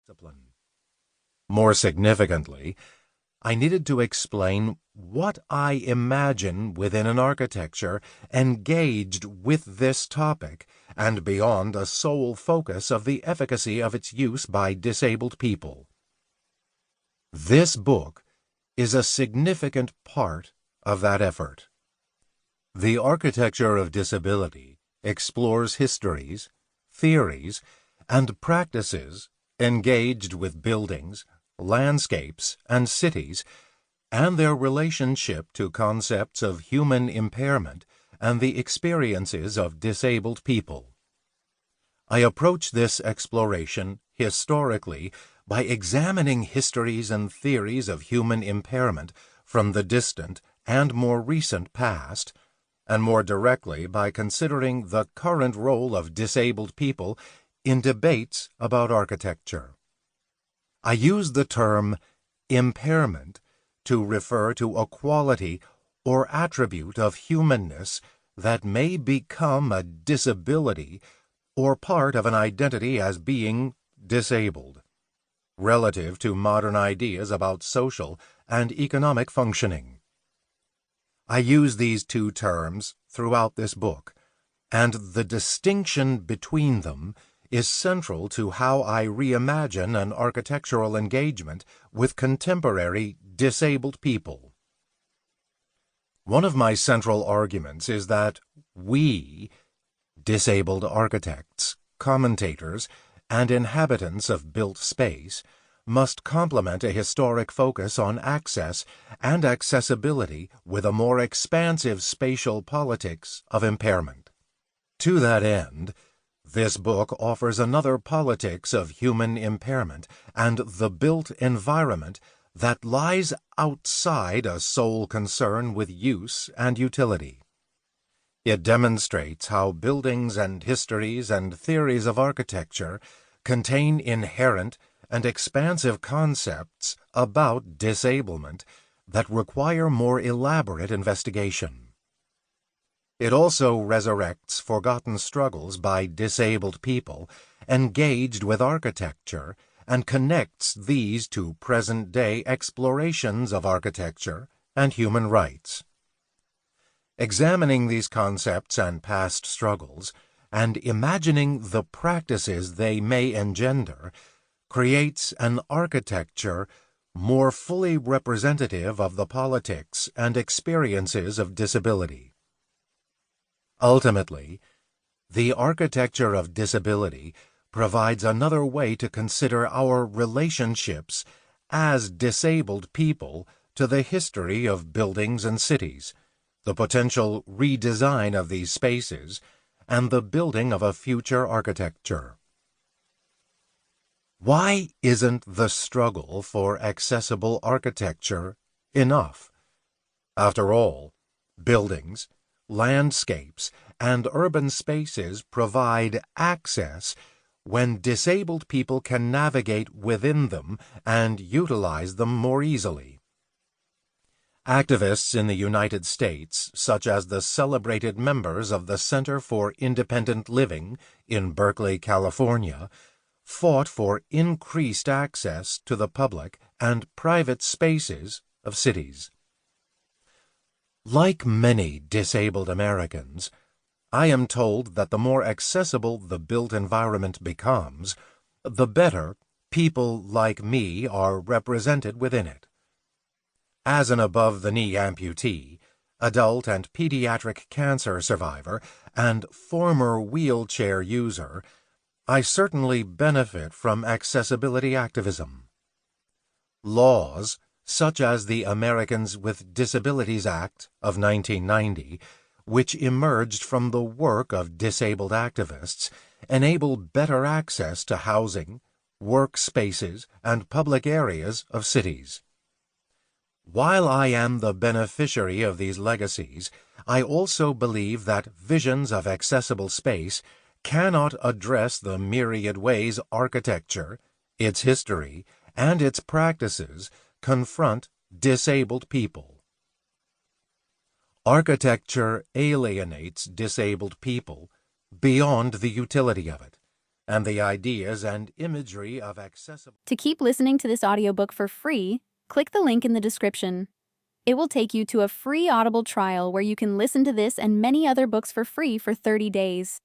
discipline. More significantly, I needed to explain what I imagine within an architecture engaged with this topic and beyond a sole focus of the efficacy of its use by disabled people. This book is a significant part of that effort. The Architecture of Disability explores histories, theories, and practices engaged with buildings, landscapes, and cities, and their relationship to concepts of human impairment and the experiences of disabled people. I approach this exploration historically by examining histories and theories of human impairment from the distant and more recent past, and more directly by considering the current role of disabled people in debates about architecture. I use the term impairment to refer to a quality or attribute of humanness that may become a disability or part of an identity as being disabled, relative to modern ideas about social and economic functioning. I use these two terms throughout this book, and the distinction between them is central to how I reimagine an architectural engagement with contemporary disabled people. One of my central arguments is that we, disabled architects, commentators, and inhabitants of built space, must complement a historic focus on access and accessibility with a more expansive spatial politics of impairment. To that end, this book offers another politics of human impairment and the built environment that lies outside a sole concern with use and utility. It demonstrates how buildings and histories and theories of architecture contain inherent and expansive concepts about disablement that require more elaborate investigation. It also resurrects forgotten struggles by disabled people engaged with architecture and connects these to present-day explorations of architecture and human rights. Examining these concepts and past struggles, and imagining the practices they may engender, creates an architecture more fully representative of the politics and experiences of disability. Ultimately, the architecture of disability provides another way to consider our relationships as disabled people to the history of buildings and cities, the potential redesign of these spaces, and the building of a future architecture. Why isn't the struggle for accessible architecture enough? After all, buildings, landscapes, and urban spaces provide access when disabled people can navigate within them and utilize them more easily. Activists in the United States, such as the celebrated members of the Center for Independent Living in Berkeley, California, fought for increased access to the public and private spaces of cities. Like many disabled Americans, I am told that the more accessible the built environment becomes, the better people like me are represented within it. As an above-the-knee amputee, adult and pediatric cancer survivor, and former wheelchair user, I certainly benefit from accessibility activism. Laws, such as the Americans with Disabilities Act of 1990, which emerged from the work of disabled activists, enable better access to housing, work spaces, and public areas of cities. While I am the beneficiary of these legacies, I also believe that visions of accessible space cannot address the myriad ways architecture, its history, and its practices confront disabled people. Architecture alienates disabled people beyond the utility of it, and the ideas and imagery of accessible. To keep listening to this audiobook for free, click the link in the description. It will take you to a free Audible trial where you can listen to this and many other books for free for 30 days.